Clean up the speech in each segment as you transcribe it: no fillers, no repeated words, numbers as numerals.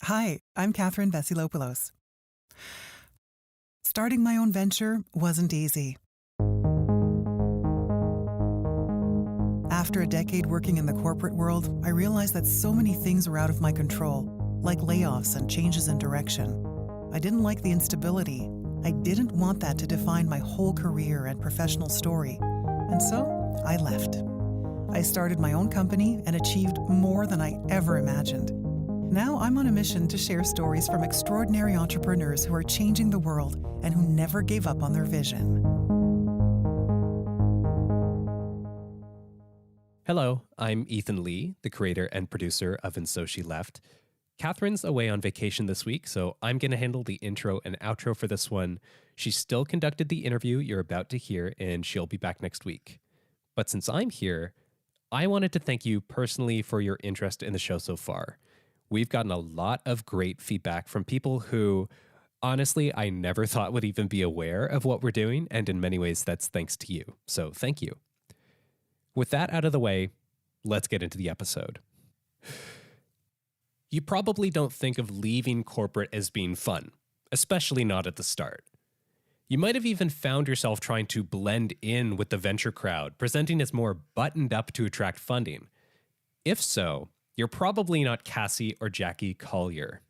Hi, I'm Katherin Vesilopoulos. Starting my own venture wasn't easy. After a decade working in the corporate world, I realized that so many things were out of my control, like layoffs and changes in direction. I didn't like the instability. I didn't want that to define my whole career and professional story. And so, I left. I started my own company and achieved more than I ever imagined. Now I'm on a mission to share stories from extraordinary entrepreneurs who are changing the world and who never gave up on their vision. Hello, I'm Ethan Lee, the creator and producer of And So She Left. Katherin's away on vacation this week, so I'm going to handle the intro and outro for this one. She still conducted the interview you're about to hear, and she'll be back next week. But since I'm here, I wanted to thank you personally for your interest in the show so far. We've gotten a lot of great feedback from people who, honestly, I never thought would even be aware of what we're doing, and in many ways, that's thanks to you. So thank you. With that out of the way, let's get into the episode. You probably don't think of leaving corporate as being fun, especially not at the start. You might have even found yourself trying to blend in with the venture crowd, presenting as more buttoned up to attract funding. If so, you're probably not Cassie or Jackie Collier.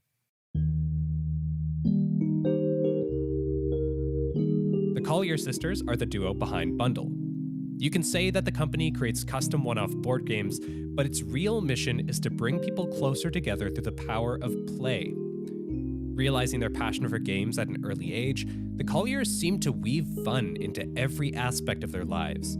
The Collier sisters are the duo behind Bundle. You can say that the company creates custom one-off board games, but its real mission is to bring people closer together through the power of play. Realizing their passion for games at an early age, the Colliers seem to weave fun into every aspect of their lives.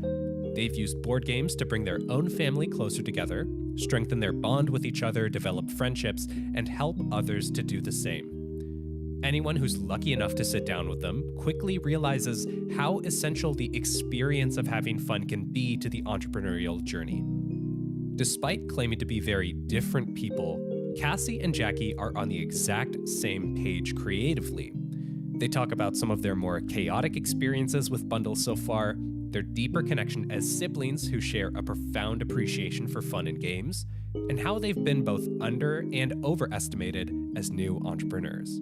They've used board games to bring their own family closer together, strengthen their bond with each other, develop friendships, and help others to do the same. Anyone who's lucky enough to sit down with them quickly realizes how essential the experience of having fun can be to the entrepreneurial journey. Despite claiming to be very different people, Cassie and Jackie are on the exact same page creatively. They talk about some of their more chaotic experiences with Bundle so far, their deeper connection as siblings who share a profound appreciation for fun and games, and how they've been both under and overestimated as new entrepreneurs.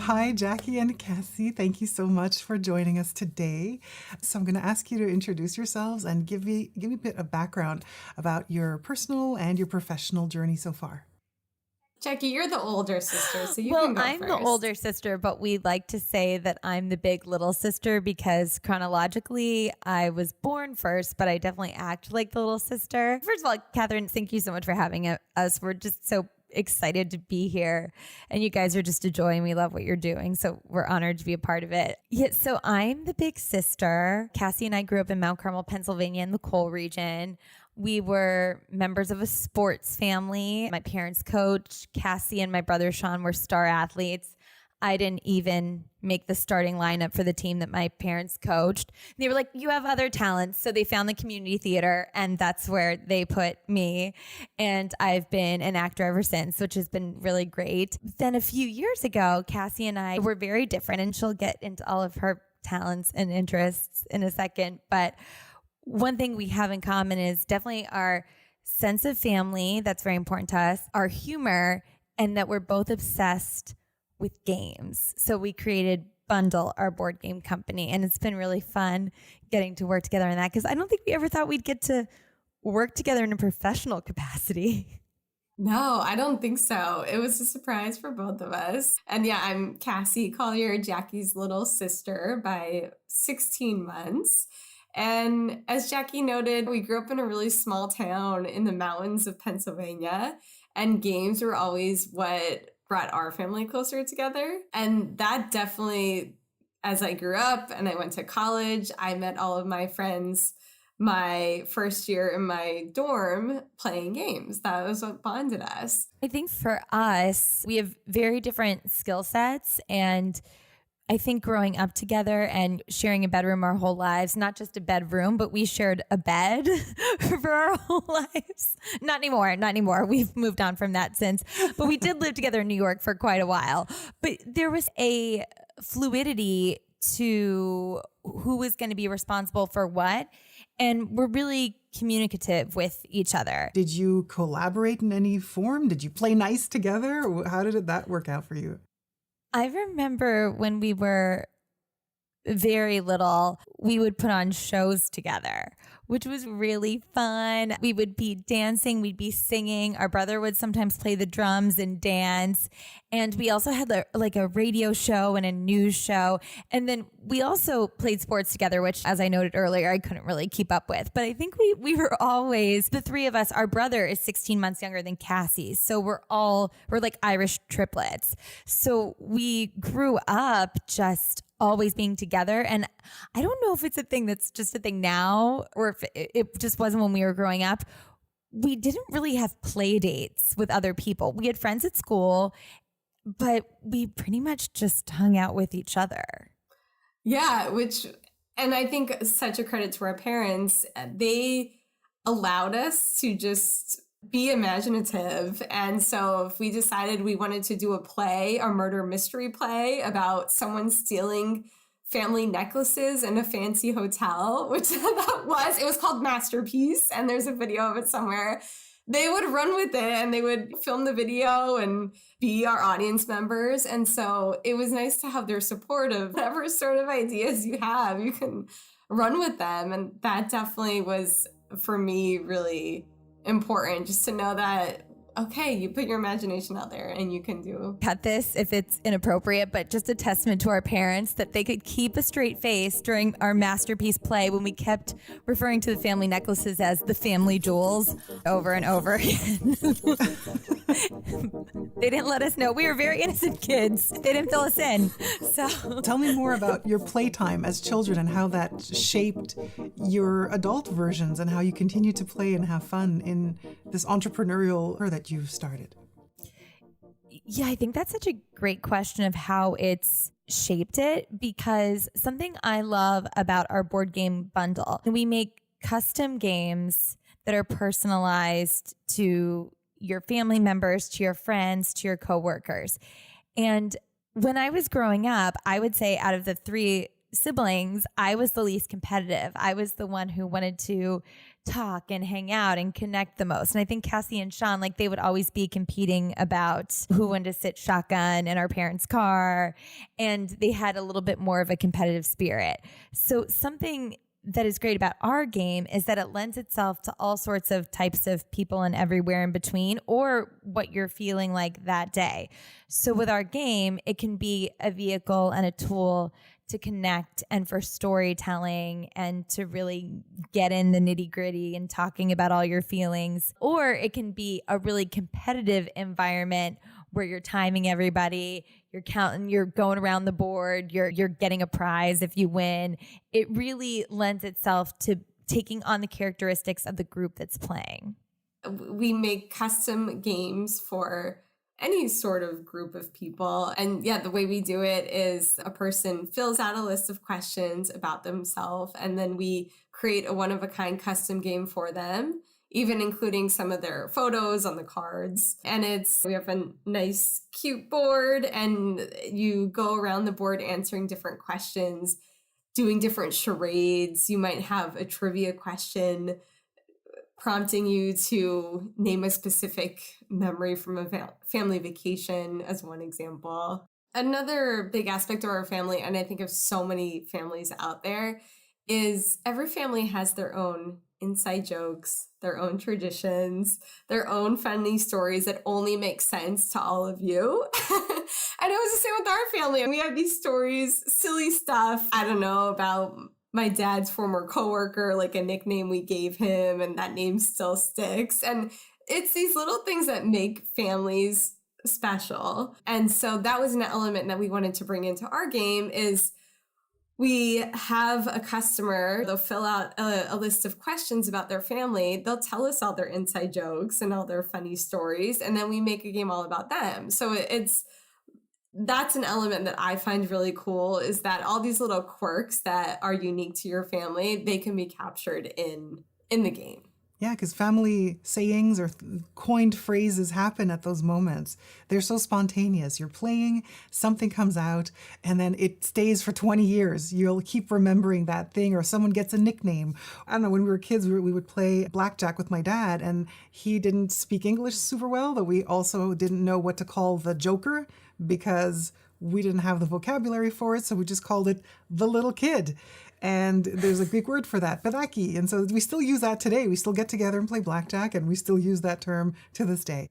Hi, Jackie and Cassie. Thank you so much for joining us today. So I'm going to ask you to introduce yourselves and give me a bit of background about your personal and your professional journey so far. Jackie, you're the older sister, so you can go I'm first. the older sister, but we like to say that I'm the big little sister because chronologically I was born first, but I definitely act like the little sister. First of all, Katherin, thank you so much for having us. We're just so excited to be here, and you guys are just a joy, and we love what you're doing, so we're honored to be a part of it. Yeah, so I'm the big sister. Cassie and I grew up in Mount Carmel, Pennsylvania, in the coal region. We were members of a sports family. My parents coached. Cassie and my brother Sean were star athletes. I didn't even make the starting lineup for the team that my parents coached. They were like, you have other talents. So they found the community theater, and that's where they put me. And I've been an actor ever since, which has been really great. Then a few years ago, Cassie and I were very different, and she'll get into all of her talents and interests in a second. But one thing we have in common is definitely our sense of family. That's very important to us. Our humor, and that we're both obsessed with games. So we created Bundle, our board game company, and it's been really fun getting to work together on that because I don't think we ever thought we'd get to work together in a professional capacity. No, I don't think so. It was a surprise for both of us. And yeah, I'm Cassie Collier, Jackie's little sister by 16 months. And as Jackie noted, we grew up in a really small town in the mountains of Pennsylvania, and games were always what brought our family closer together. And that definitely, as I grew up and I went to college, I met all of my friends my first year in my dorm playing games. That was what bonded us. I think for us, we have very different skill sets, and I think growing up together and sharing a bedroom our whole lives, not just a bedroom, but we shared a bed for our whole lives. Not anymore. We've moved on from that since, but we did live together in New York for quite a while. But there was a fluidity to who was going to be responsible for what. And we're really communicative with each other. Did you collaborate in any form? Did you play nice together? How did that work out for you? I remember when we were very little, we would put on shows together, which was really fun. We would be dancing, we'd be singing. Our brother would sometimes play the drums and dance. And we also had a radio show and a news show. And then we also played sports together, which, as I noted earlier, I couldn't really keep up with. But I think we were always, the three of us, our brother is 16 months younger than Cassie. So we're like Irish triplets. So we grew up just always being together. And I don't know if it's a thing that's just a thing now or if it just wasn't when we were growing up. We didn't really have play dates with other people. We had friends at school, but we pretty much just hung out with each other. Yeah, and I think such a credit to our parents. They allowed us to just be imaginative. And so if we decided we wanted to do a play, a murder mystery play about someone stealing family necklaces in a fancy hotel, which it was called Masterpiece, and there's a video of it somewhere. They would run with it and they would film the video and be our audience members. And so it was nice to have their support of whatever sort of ideas you have, you can run with them. And that definitely was, for me, really important, just to know that, okay, you put your imagination out there and you can do. Cut this if it's inappropriate, but just a testament to our parents that they could keep a straight face during our Masterpiece play when we kept referring to the family necklaces as the family jewels over and over again. They didn't let us know. We were very innocent kids. They didn't fill us in. So Tell me more about your playtime as children and how that shaped your adult versions and how you continue to play and have fun in this entrepreneurial that you've started. Yeah, I think that's such a great question of how it's shaped it, because something I love about our board game bundle, we make custom games that are personalized to your family members, to your friends, to your coworkers. And when I was growing up, I would say out of the three siblings, I was the least competitive. I was the one who wanted to talk and hang out and connect the most. And I think Cassie and Sean, they would always be competing about who wanted to sit shotgun in our parents' car. And they had a little bit more of a competitive spirit. So something that is great about our game is that it lends itself to all sorts of types of people and everywhere in between, or what you're feeling like that day. So with our game, it can be a vehicle and a tool to connect and for storytelling and to really get in the nitty gritty and talking about all your feelings. Or it can be a really competitive environment where you're timing everybody, you're counting, you're going around the board, you're getting a prize if you win. It really lends itself to taking on the characteristics of the group that's playing. We make custom games for any sort of group of people. And yeah, the way we do it is a person fills out a list of questions about themselves, and then we create a one-of-a-kind custom game for them, even including some of their photos on the cards. And we have a nice, cute board, and you go around the board answering different questions, doing different charades. You might have a trivia question prompting you to name a specific memory from a family vacation, as one example. Another big aspect of our family, and I think of so many families out there, is every family has their own inside jokes, their own traditions, their own funny stories that only make sense to all of you. And it was the same with our family. We have these stories, silly stuff, I don't know, about my dad's former coworker, like a nickname we gave him, and that name still sticks. And it's these little things that make families special. And so that was an element that we wanted to bring into our game. Is we have a customer, they'll fill out a list of questions about their family. They'll tell us all their inside jokes and all their funny stories, and then we make a game all about them. So that's an element that I find really cool, is that all these little quirks that are unique to your family, they can be captured in the game. Yeah, because family sayings or coined phrases happen at those moments. They're so spontaneous. You're playing, something comes out, and then it stays for 20 years. You'll keep remembering that thing, or someone gets a nickname. I don't know, when we were kids, we would play blackjack with my dad, and he didn't speak English super well, but we also didn't know what to call the joker because we didn't have the vocabulary for it, so we just called it the little kid. And there's a Greek word for that, pedaki. And so we still use that today. We still get together and play blackjack, and we still use that term to this day.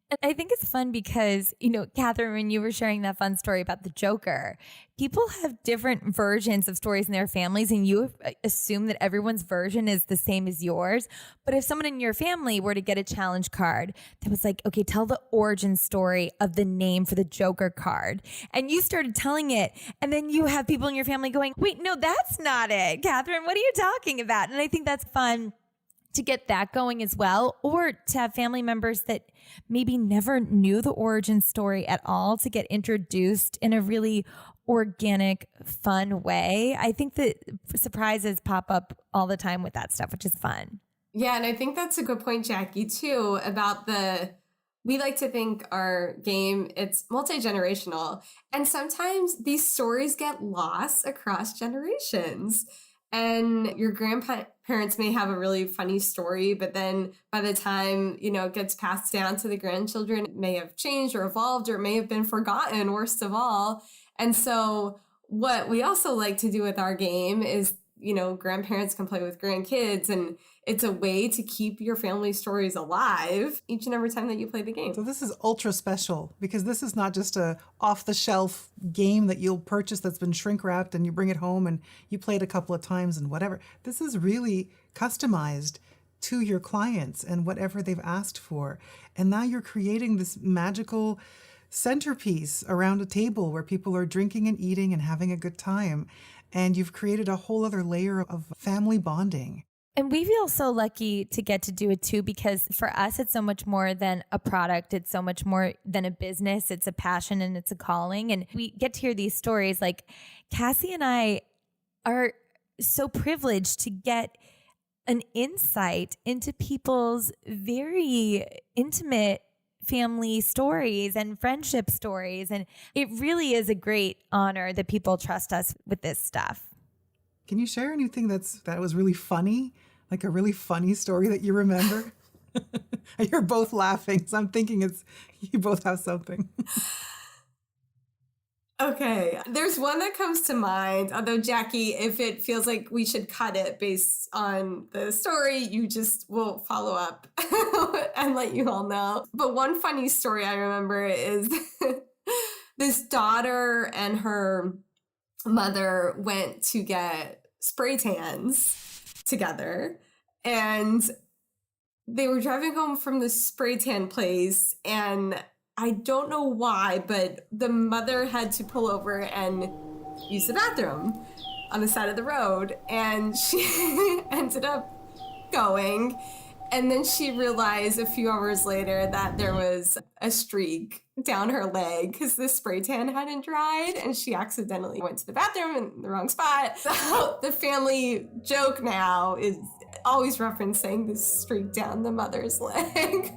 And I think it's fun because, Katherin, when you were sharing that fun story about the Joker, people have different versions of stories in their families, and you assume that everyone's version is the same as yours. But if someone in your family were to get a challenge card that was like, okay, tell the origin story of the name for the Joker card, and you started telling it, and then you have people in your family going, wait, no, that's not it. Katherin, what are you talking about? And I think that's fun to get that going as well, or to have family members that maybe never knew the origin story at all to get introduced in a really organic, fun way. I think that surprises pop up all the time with that stuff, which is fun. Yeah, and I think that's a good point, Jackie, too, about we like to think our game, it's multi-generational. And sometimes these stories get lost across generations. And your grandparents may have a really funny story, but then by the time, it gets passed down to the grandchildren, it may have changed or evolved, or it may have been forgotten, worst of all. And so what we also like to do with our game is, grandparents can play with grandkids, and it's a way to keep your family stories alive each and every time that you play the game. So this is ultra special because this is not just a off-the-shelf game that you'll purchase that's been shrink-wrapped and you bring it home and you play it a couple of times and whatever. This is really customized to your clients and whatever they've asked for. And now you're creating this magical centerpiece around a table where people are drinking and eating and having a good time. And you've created a whole other layer of family bonding. And we feel so lucky to get to do it too, because for us, it's so much more than a product. It's so much more than a business. It's a passion and it's a calling. And we get to hear these stories. Like Cassie and I are so privileged to get an insight into people's very intimate family stories and friendship stories. And it really is a great honor that people trust us with this stuff. Can you share anything that was really funny? Like a really funny story that you remember? You're both laughing, so I'm thinking you both have something. Okay, there's one that comes to mind, although Jackie, if it feels like we should cut it based on the story, you just will follow up and let you all know. But one funny story I remember is this daughter and her mother went to get spray tans together, and they were driving home from the spray tan place, and I don't know why, but the mother had to pull over and use the bathroom on the side of the road, and she ended up going. And then she realized a few hours later that there was a streak down her leg because the spray tan hadn't dried, and she accidentally went to the bathroom in the wrong spot. So the family joke now is always referencing this streak down the mother's leg.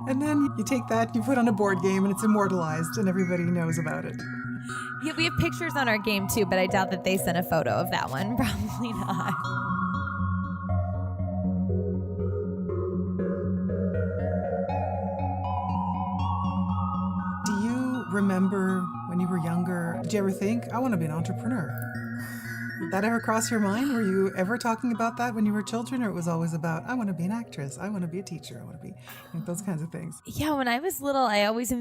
And then you take that, you put on a board game, and it's immortalized, and everybody knows about it. Yeah, we have pictures on our game too, but I doubt that they sent a photo of that one. Probably not. Do you remember when you were younger, did you ever think, I want to be an entrepreneur? Did that ever cross your mind? Were you ever talking about that when you were children, or it was always about, I want to be an actress, I want to be a teacher, I want to be those kinds of things? Yeah, when I was little, I always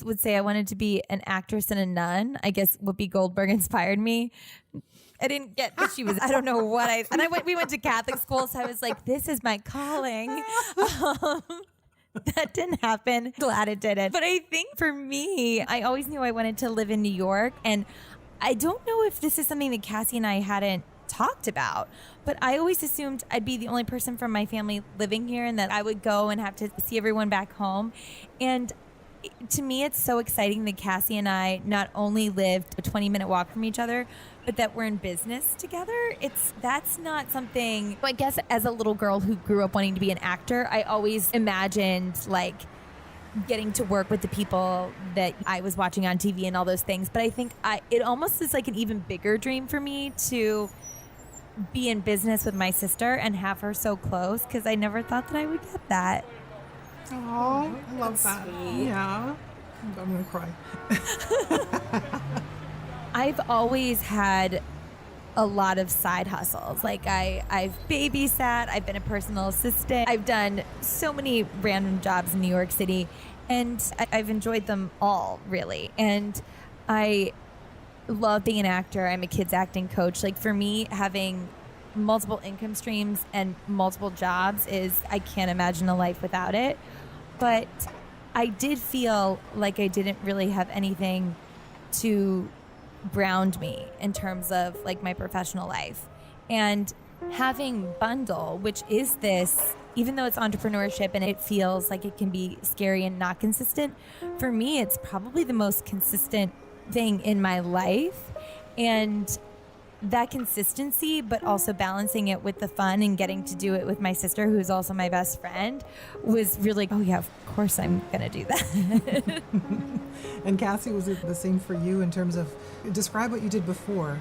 would say I wanted to be an actress and a nun. I guess Whoopi Goldberg inspired me. I didn't get that she was, I don't know what we went to Catholic school, so I was like, this is my calling. That didn't happen. Glad it didn't. But I think for me, I always knew I wanted to live in New York. And I don't know if this is something that Cassie and I hadn't talked about, but I always assumed I'd be the only person from my family living here and that I would go and have to see everyone back home. And to me, it's so exciting that Cassie and I not only lived a 20-minute walk from each other, but that we're in business together. That's not something, I guess, as a little girl who grew up wanting to be an actor, I always imagined like getting to work with the people that I was watching on TV and all those things. But I think it almost is like an even bigger dream for me to be in business with my sister and have her so close, because I never thought that I would get that. Oh, I love that. Sweet. Yeah. I'm going to cry. I've always had a lot of side hustles. Like I've babysat, I've been a personal assistant, I've done so many random jobs in New York City, and I've enjoyed them all, really. And I love being an actor. I'm a kids acting coach. Like for me, having multiple income streams and multiple jobs I can't imagine a life without it. But I did feel like I didn't really have anything to ground me in terms of like my professional life. And having Bundle, which is this, even though it's entrepreneurship and it feels like it can be scary and not consistent, for me, it's probably the most consistent thing in my life. And that consistency, but also balancing it with the fun and getting to do it with my sister, who's also my best friend, was really, oh yeah, of course I'm gonna do that. And Cassie, was it the same for you in terms of, describe what you did before?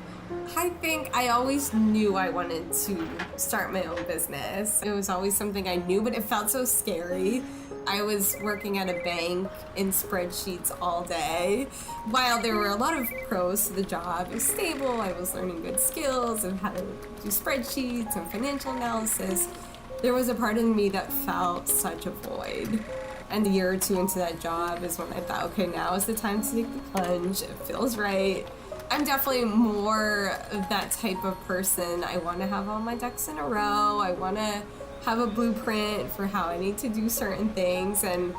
I think I always knew I wanted to start my own business. It was always something I knew, but it felt so scary. I was working at a bank in spreadsheets all day. While there were a lot of pros to the job, it was stable, I was learning good skills and how to do spreadsheets and financial analysis, there was a part of me that felt such a void. And a year or two into that job is when I thought, okay, now is the time to take the plunge. It feels right. I'm definitely more of that type of person. I want to have all my ducks in a row. I want to have a blueprint for how I need to do certain things. And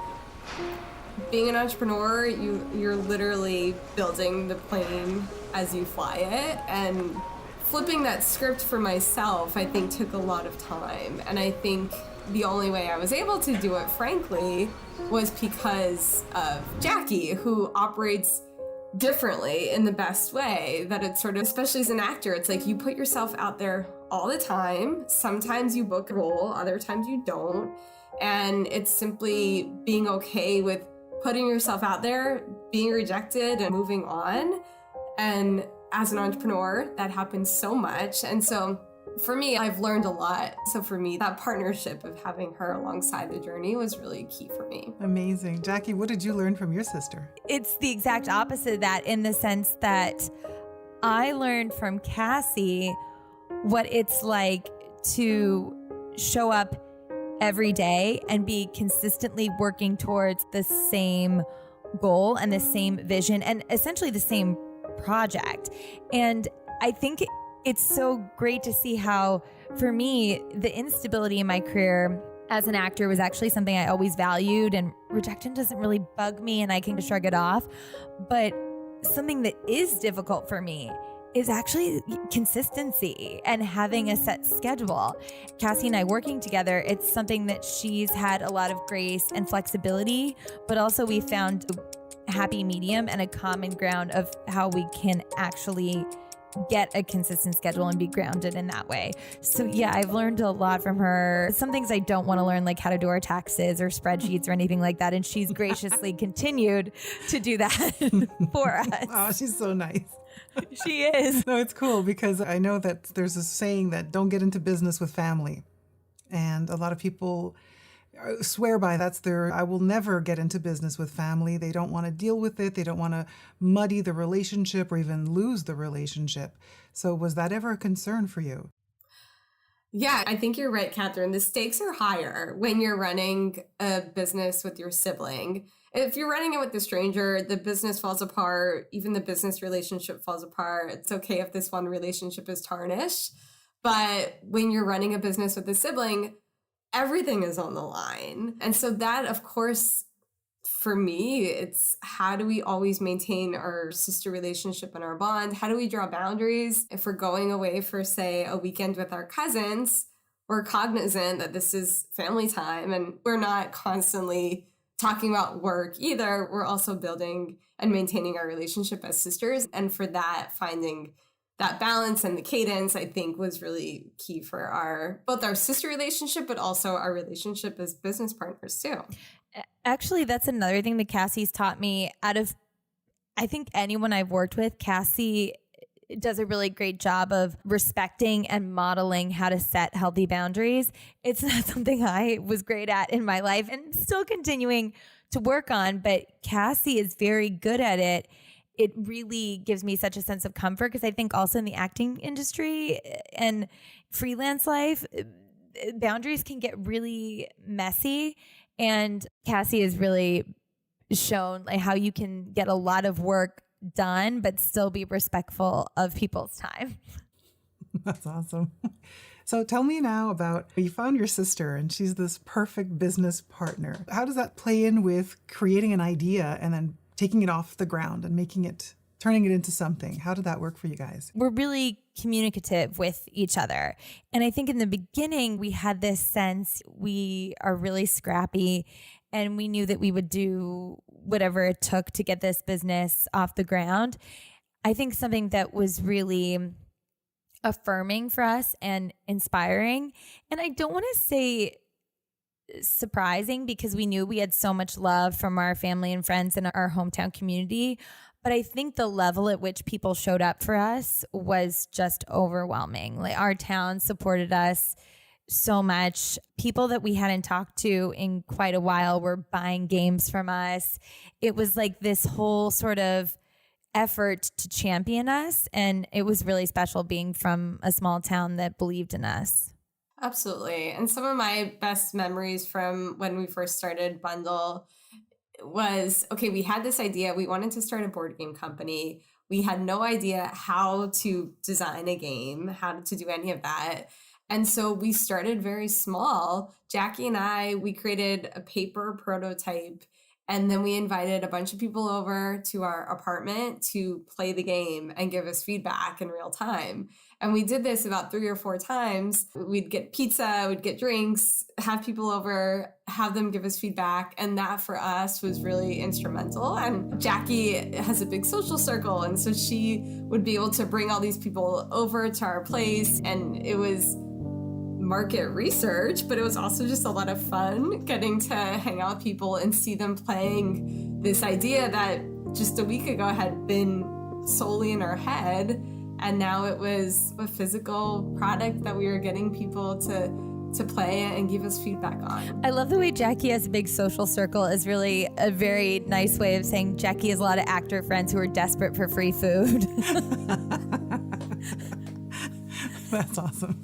being an entrepreneur, you're literally building the plane as you fly it. And flipping that script for myself, I think, took a lot of time. And I think the only way I was able to do it, frankly, was because of Jackie, who operates differently in the best way. That it's sort of, especially as an actor, it's like you put yourself out there all the time. Sometimes you book a role, other times you don't. And it's simply being okay with putting yourself out there, being rejected, and moving on. And as an entrepreneur, that happens so much. And so for me, I've learned a lot. So for me, that partnership of having her alongside the journey was really key for me. Amazing. Jackie, what did you learn from your sister? It's the exact opposite of that, in the sense that I learned from Cassie what it's like to show up every day and be consistently working towards the same goal and the same vision and essentially the same project. And I think it's so great to see how, for me, the instability in my career as an actor was actually something I always valued, and rejection doesn't really bug me and I can shrug it off. But something that is difficult for me is actually consistency and having a set schedule. Cassie and I working together, it's something that she's had a lot of grace and flexibility, but also we found a happy medium and a common ground of how we can actually get a consistent schedule and be grounded in that way. So yeah, I've learned a lot from her. Some things I don't want to learn, like how to do our taxes or spreadsheets or anything like that. And she's graciously continued to do that for us. Oh, she's so nice. She is. No, it's cool because I know that there's a saying that don't get into business with family. And a lot of people swear by that's I will never get into business with family. They don't want to deal with it. They don't want to muddy the relationship or even lose the relationship. So was that ever a concern for you? Yeah, I think you're right, Katherin. The stakes are higher when you're running a business with your sibling. If you're running it with a stranger, the business falls apart. Even the business relationship falls apart. It's okay if this one relationship is tarnished. But when you're running a business with a sibling, everything is on the line. And so that, of course, for me, it's how do we always maintain our sister relationship and our bond? How do we draw boundaries? If we're going away for, say, a weekend with our cousins, we're cognizant that this is family time and we're not constantly talking about work either. We're also building and maintaining our relationship as sisters. And for that, finding that balance and the cadence, I think, was really key for both our sister relationship, but also our relationship as business partners too. Actually, that's another thing that Cassie's taught me. Out of, I think, anyone I've worked with, Cassie does a really great job of respecting and modeling how to set healthy boundaries. It's not something I was great at in my life and still continuing to work on, but Cassie is very good at it. It really gives me such a sense of comfort because I think also in the acting industry and freelance life, boundaries can get really messy. And Cassie has really shown like how you can get a lot of work done, but still be respectful of people's time. That's awesome. So tell me now about, you found your sister and she's this perfect business partner. How does that play in with creating an idea and then taking it off the ground and turning it into something? How did that work for you guys? We're really communicative with each other. And I think in the beginning, we had this sense we are really scrappy and we knew that we would do whatever it took to get this business off the ground. I think something that was really affirming for us and inspiring, and I don't want to say surprising because we knew we had so much love from our family and friends in our hometown community, but I think the level at which people showed up for us was just overwhelming. Like our town supported us so much. People that we hadn't talked to in quite a while were buying games from us. It was like this whole sort of effort to champion us. And it was really special being from a small town that believed in us. Absolutely. And some of my best memories from when we first started Bundle was, okay, we had this idea. We wanted to start a board game company. We had no idea how to design a game, how to do any of that. And so we started very small. Jackie and I, we created a paper prototype, and then we invited a bunch of people over to our apartment to play the game and give us feedback in real time. And we did this about 3 or 4 times. We'd get pizza, we'd get drinks, have people over, have them give us feedback. And that for us was really instrumental. And Jackie has a big social circle. And so she would be able to bring all these people over to our place. And it was market research, but it was also just a lot of fun getting to hang out with people and see them playing this idea that just a week ago had been solely in our head. And now it was a physical product that we were getting people to play and give us feedback on. I love the way Jackie has a big social circle is really a very nice way of saying Jackie has a lot of actor friends who are desperate for free food. That's awesome.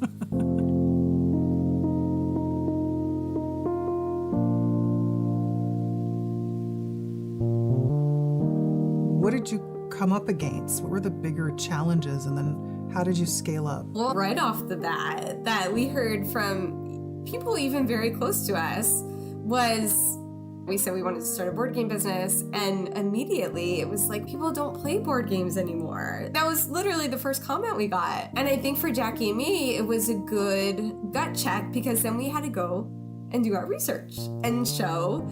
What did you come up against? What were the bigger challenges, and then how did you scale up? Well, right off the bat, that we heard from people even very close to us was, we said we wanted to start a board game business, and immediately it was like, people don't play board games anymore. That was literally the first comment we got. And I think for Jackie and me, it was a good gut check, because then we had to go and do our research and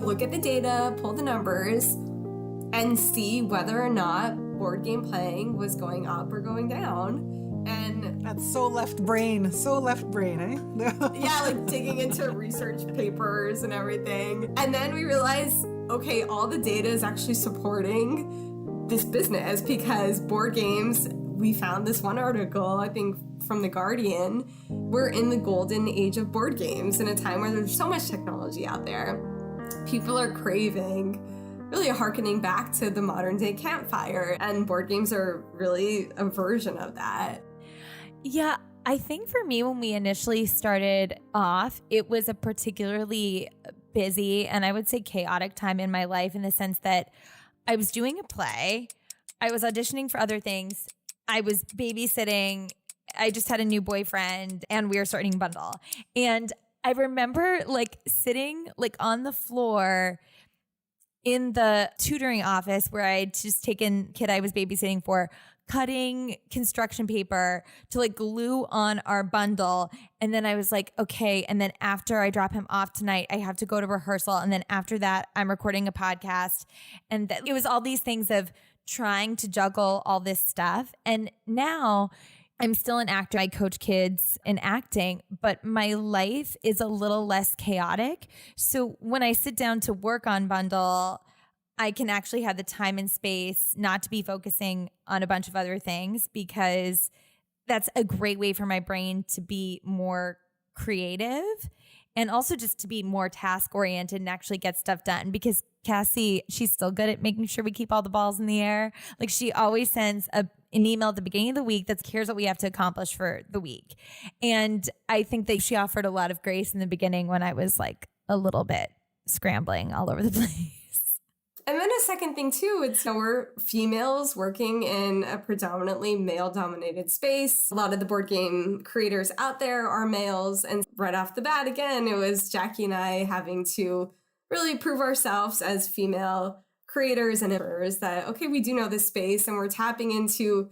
look at the data, pull the numbers, and see whether or not board game playing was going up or going down. And that's so left brain, eh? yeah, like digging into research papers and everything. And then we realized, okay, all the data is actually supporting this business, because board games, we found this one article, I think from The Guardian, we're in the golden age of board games in a time where there's so much technology out there. People are craving, really hearkening back to the modern day campfire, and board games are really a version of that. Yeah, I think for me, when we initially started off, it was a particularly busy and I would say chaotic time in my life, in the sense that I was doing a play, I was auditioning for other things, I was babysitting, I just had a new boyfriend, and we were starting Bundle. And I remember like sitting like on the floor in the tutoring office where I'd just taken kid I was babysitting for, cutting construction paper to like glue on our bundle. And then I was like, okay. And then after I drop him off tonight, I have to go to rehearsal. And then after that, I'm recording a podcast. And it was all these things of trying to juggle all this stuff. And now I'm still an actor. I coach kids in acting, but my life is a little less chaotic. So when I sit down to work on Bundle, I can actually have the time and space not to be focusing on a bunch of other things, because that's a great way for my brain to be more creative and also just to be more task oriented and actually get stuff done. Because Cassie, she's still good at making sure we keep all the balls in the air. Like she always sends an email at the beginning of the week that's here's what we have to accomplish for the week. And I think that she offered a lot of grace in the beginning when I was like a little bit scrambling all over the place. And then a second thing too, it's we're females working in a predominantly male-dominated space. A lot of the board game creators out there are males. And right off the bat, again, it was Jackie and I having to really prove ourselves as female creators and inventors that, okay, we do know this space and we're tapping into,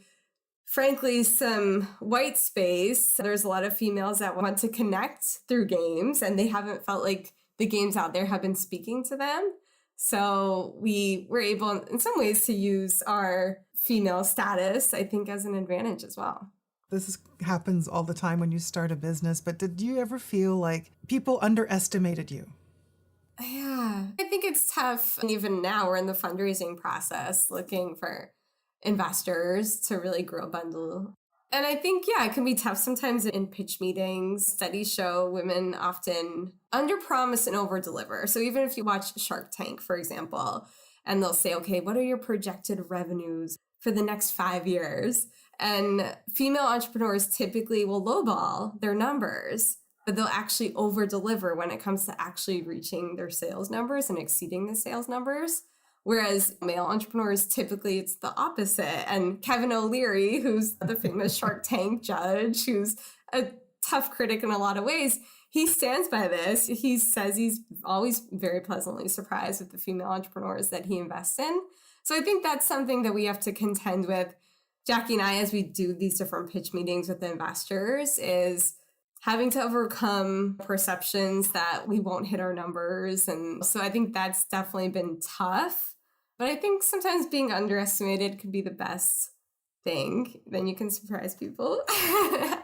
frankly, some white space. There's a lot of females that want to connect through games and they haven't felt like the games out there have been speaking to them. So we were able, in some ways, to use our female status, I think, as an advantage as well. Happens all the time when you start a business, but did you ever feel like people underestimated you? Yeah, I think it's tough. And even now we're in the fundraising process looking for investors to really grow Bundle. And I think, yeah, it can be tough sometimes in pitch meetings. Studies show women often underpromise and overdeliver. So even if you watch Shark Tank, for example, and they'll say, okay, what are your projected revenues for the next 5 years? And female entrepreneurs typically will lowball their numbers, but they'll actually overdeliver when it comes to actually reaching their sales numbers and exceeding the sales numbers. Whereas male entrepreneurs, typically it's the opposite. And Kevin O'Leary, who's the famous Shark Tank judge, who's a tough critic in a lot of ways, he stands by this. He says he's always very pleasantly surprised with the female entrepreneurs that he invests in. So I think that's something that we have to contend with, Jackie and I, as we do these different pitch meetings with the investors, is having to overcome perceptions that we won't hit our numbers. And so I think that's definitely been tough. But I think sometimes being underestimated could be the best thing. Then you can surprise people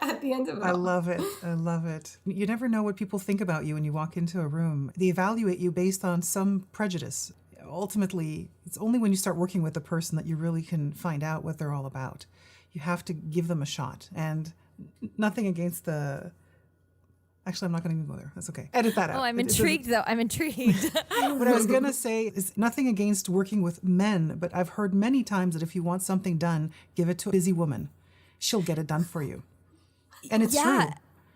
at the end of it. I love it. I love it. You never know what people think about you when you walk into a room. They evaluate you based on some prejudice. Ultimately, it's only when you start working with a person that you really can find out what they're all about. You have to give them a shot. And nothing against the... Actually, I'm not going to even go there. That's okay. Edit that out. Oh, I'm intrigued, though. I'm intrigued. What I was going to say is nothing against working with men, but I've heard many times that if you want something done, give it to a busy woman. She'll get it done for you. And it's true.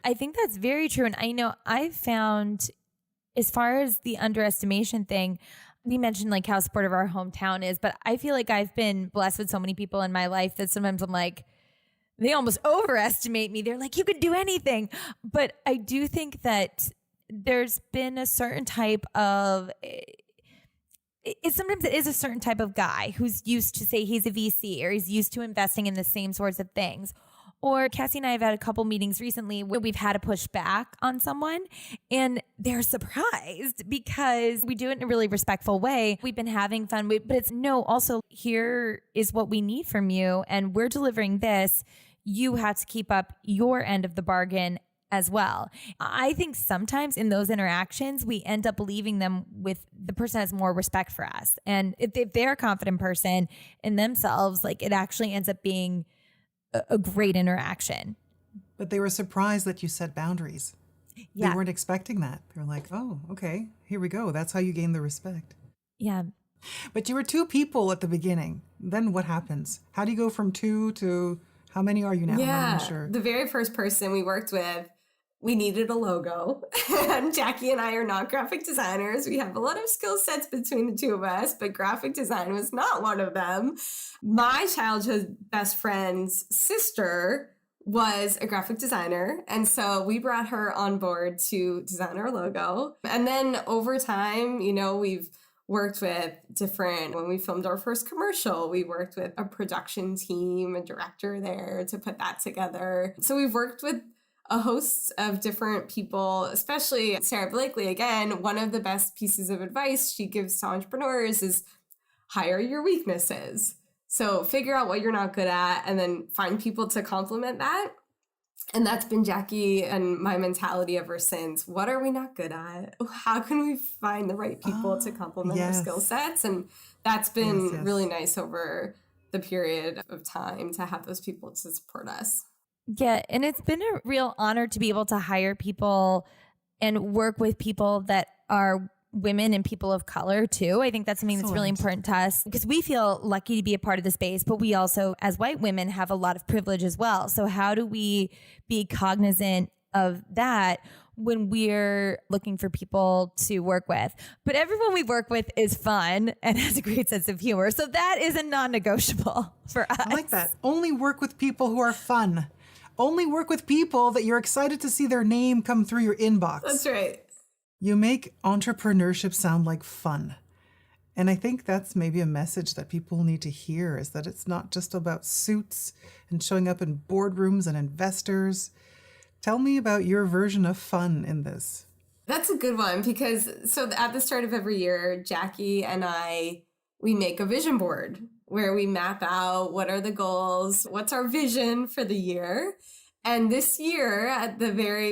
I think that's very true. And I know I've found, as far as the underestimation thing, we mentioned like how supportive our hometown is, but I feel like I've been blessed with so many people in my life that sometimes I'm like, they almost overestimate me. They're like, you could do anything. But I do think that there's been a certain type of, sometimes it is a certain type of guy who's used to, say, he's a VC or he's used to investing in the same sorts of things. Or Cassie and I have had a couple meetings recently where we've had to push back on someone and they're surprised because we do it in a really respectful way. We've been having fun, but it's no, also here is what we need from you and we're delivering this. You have to keep up your end of the bargain as well. I think sometimes in those interactions, we end up leaving them with the person has more respect for us. And if they're a confident person in themselves, like it actually ends up being a great interaction. But they were surprised that you set boundaries. Yeah. They weren't expecting that. They were like, oh, okay, here we go. That's how you gain the respect. Yeah. But you were 2 people at the beginning. Then what happens? How do you go from 2 to how many are you now? Yeah, I'm not sure. The very first person we worked with, we needed a logo. And Jackie and I are not graphic designers. We have a lot of skill sets between the two of us, but graphic design was not one of them. My childhood best friend's sister was a graphic designer. And so we brought her on board to design our logo. And then over time, we've worked with when we filmed our first commercial, we worked with a production team, a director there to put that together. So we've worked with a host of different people, especially Sarah Blakely. Again, one of the best pieces of advice she gives to entrepreneurs is hire your weaknesses. So figure out what you're not good at and then find people to complement that. And that's been Jackie and my mentality ever since. What are we not good at? How can we find the right people to complement our skill sets? And that's been really nice over the period of time to have those people to support us. Yeah, and it's been a real honor to be able to hire people and work with people that are women and people of color too. I think that's something that's really important to us because we feel lucky to be a part of the space, but we also, as white women, have a lot of privilege as well. So how do we be cognizant of that when we're looking for people to work with? But everyone we work with is fun and has a great sense of humor. So that is a non-negotiable for us. I like that. Only work with people who are fun. Only work with people that you're excited to see their name come through your inbox. That's right. You make entrepreneurship sound like fun. And I think that's maybe a message that people need to hear, is that it's not just about suits and showing up in boardrooms and investors. Tell me about your version of fun in this. That's a good one because at the start of every year, Jackie and we make a vision board where we map out what are the goals, what's our vision for the year. And this year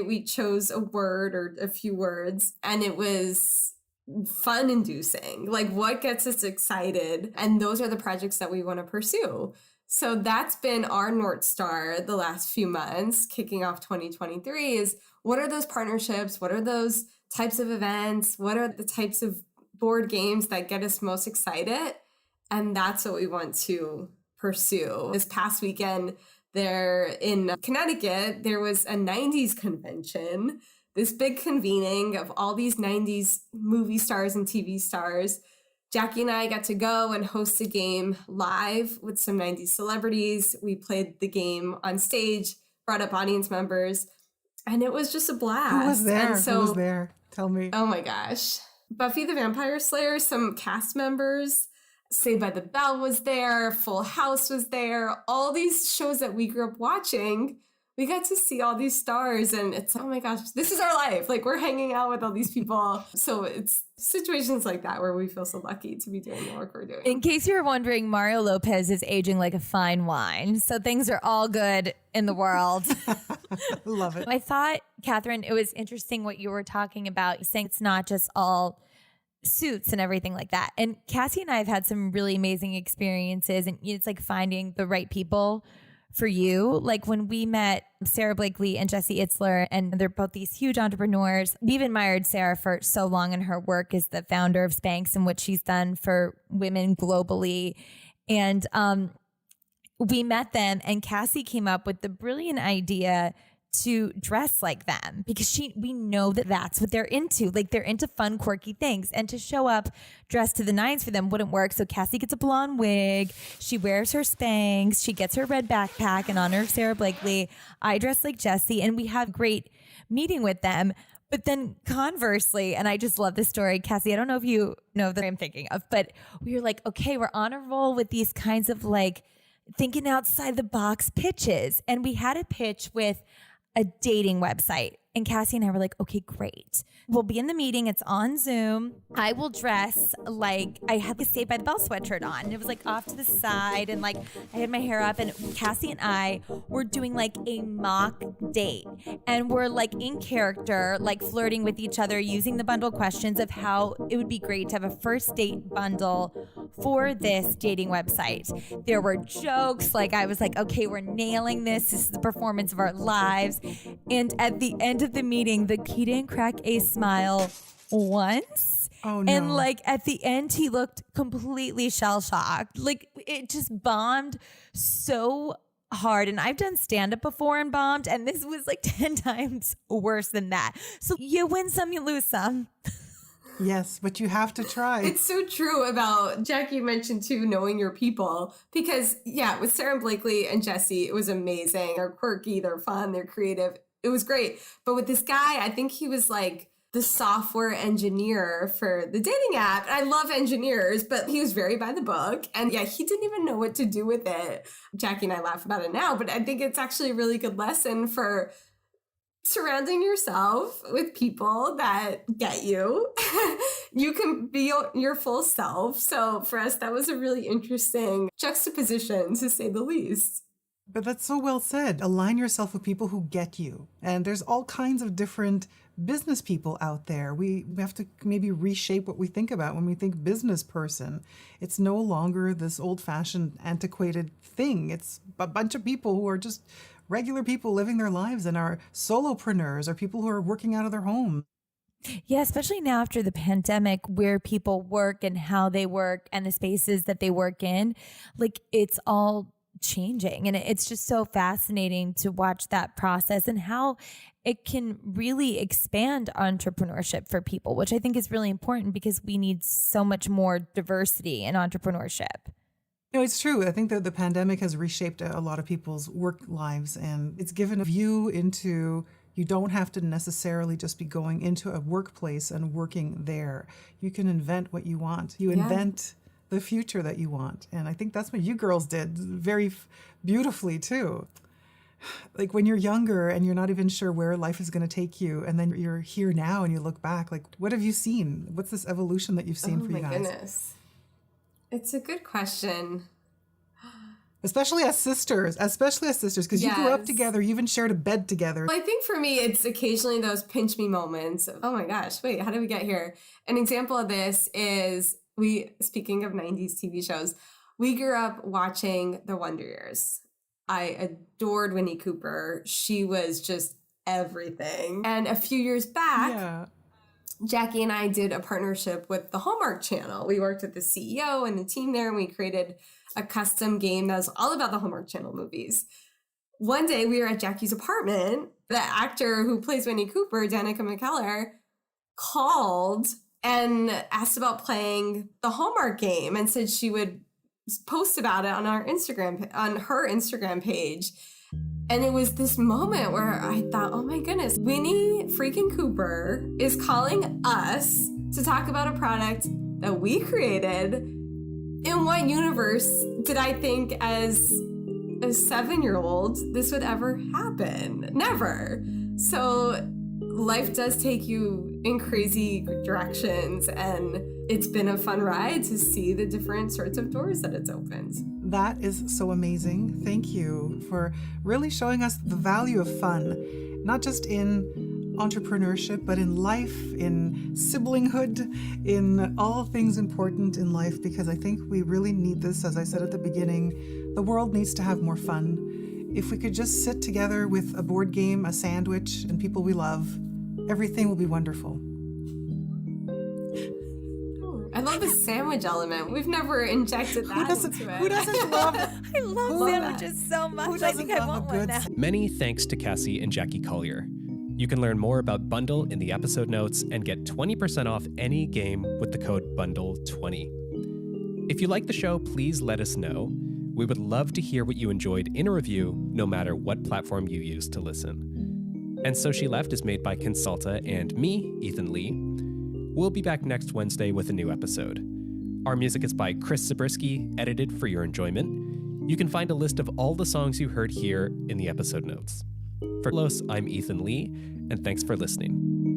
we chose a word or a few words, and it was fun inducing, like what gets us excited. And those are the projects that we want to pursue. So that's been our North Star the last few months, kicking off 2023 is what are those partnerships? What are those types of events? What are the types of board games that get us most excited? And that's what we want to pursue. This past weekend, there in Connecticut, there was a 90s convention, this big convening of all these 90s movie stars and TV stars. Jackie and I got to go and host a game live with some 90s celebrities. We played the game on stage, brought up audience members, and it was just a blast. Who was there? And so, Who was there? Tell me. Oh my gosh. Buffy the Vampire Slayer, some cast members, Saved by the Bell was there, Full House was there, all these shows that we grew up watching. We got to see all these stars and it's, oh my gosh, this is our life. Like we're hanging out with all these people. So it's situations like that where we feel so lucky to be doing the work we're doing. In case you were wondering, Mario Lopez is aging like a fine wine. So things are all good in the world. Love it. I thought, Katherin, it was interesting what you were talking about, saying it's not just all suits and everything like that. And Cassie and I have had some really amazing experiences, and it's like finding the right people for you. Like when we met Sarah Blakely and Jesse Itzler, and they're both these huge entrepreneurs. We've admired Sarah for so long, and her work as the founder of Spanx and what she's done for women globally. And we met them, and Cassie came up with the brilliant idea to dress like them because we know that that's what they're into. Like they're into fun, quirky things, and to show up dressed to the nines for them wouldn't work. So Cassie gets a blonde wig. She wears her Spanx. She gets her red backpack in honor of Sarah Blakely. I dress like Jessie, and we have great meeting with them. But then conversely, and I just love this story, Cassie, I don't know if you know that I'm thinking of, but we were like, okay, we're on a roll with these kinds of like thinking outside the box pitches. And we had a pitch with a dating website. And Cassie and I were like, okay, great. We'll be in the meeting. It's on Zoom. I will dress like I had the Saved by the Bell sweatshirt on. And it was like off to the side. And like I had my hair up. And Cassie and I were doing like a mock date. And we're like in character, like flirting with each other, using the bundle questions of how it would be great to have a first date bundle for this dating website. There were jokes. Like I was like, okay, we're nailing this. This is the performance of our lives. And at the end of the meeting, he didn't crack a smile once. Oh no. And like at the end, he looked completely shell-shocked. Like it just bombed so hard. And I've done stand-up before and bombed, and this was like 10 times worse than that. So you win some, you lose some. Yes, but you have to try. It's so true about, Jackie mentioned too, knowing your people. Because yeah, with Sarah Blakely and Jesse, it was amazing. They're quirky, they're fun, they're creative. It was great. But with this guy, I think he was like the software engineer for the dating app. And I love engineers, but he was very by the book. And yeah, he didn't even know what to do with it. Jackie and I laugh about it now, but I think it's actually a really good lesson for surrounding yourself with people that get you. You can be your full self. So for us, that was a really interesting juxtaposition, to say the least. But that's so well said. Align yourself with people who get you. And there's all kinds of different business people out there. We have to maybe reshape what we think about when we think business person. It's no longer this old-fashioned, antiquated thing. It's a bunch of people who are just regular people living their lives and are solopreneurs or people who are working out of their home. Yeah, especially now after the pandemic, where people work and how they work and the spaces that they work in, like it's all changing. And it's just so fascinating to watch that process and how it can really expand entrepreneurship for people, which I think is really important because we need so much more diversity in entrepreneurship. No, it's true. I think that the pandemic has reshaped a lot of people's work lives, and it's given a view into you don't have to necessarily just be going into a workplace and working there. You can invent what you want. You invent the future that you want. And I think that's what you girls did very beautifully too. Like when you're younger and you're not even sure where life is going to take you, and then you're here now and you look back, like what have you seen? What's this evolution that you've seen for you guys? Oh my goodness. It's a good question. Especially as sisters, because you grew up together, you even shared a bed together. Well, I think for me, it's occasionally those pinch me moments. Oh my gosh, wait, how did we get here? An example of this is speaking of 90s TV shows, we grew up watching The Wonder Years. I adored Winnie Cooper. She was just everything. And a few years back, Jackie and I did a partnership with the Hallmark Channel. We worked with the CEO and the team there, and we created a custom game that was all about the Hallmark Channel movies. One day we were at Jackie's apartment. The actor who plays Winnie Cooper, Danica McKellar, called and asked about playing the Hallmark game and said she would post about it on her Instagram page. And it was this moment where I thought, oh my goodness, Winnie freaking Cooper is calling us to talk about a product that we created. In what universe did I think as a 7-year-old this would ever happen? Never. So life does take you in crazy directions, and it's been a fun ride to see the different sorts of doors that it's opened. That is so amazing. Thank you for really showing us the value of fun, not just in entrepreneurship, but in life, in siblinghood, in all things important in life, because I think we really need this. As I said at the beginning, the world needs to have more fun. If we could just sit together with a board game, a sandwich, and people we love, everything will be wonderful. I love the sandwich element. We've never injected that into it. Who doesn't love I love sandwiches so much. I think I want one now. Many thanks to Cassie and Jackie Collier. You can learn more about Bundle in the episode notes and get 20% off any game with the code BUNDLE20. If you like the show, please let us know. We would love to hear what you enjoyed in a review, no matter what platform you use to listen. And So She Left is made by Cansulta and me, Ethan Lee. We'll be back next Wednesday with a new episode. Our music is by Chris Zabriskie, edited for your enjoyment. You can find a list of all the songs you heard here in the episode notes. For Los, I'm Ethan Lee, and thanks for listening.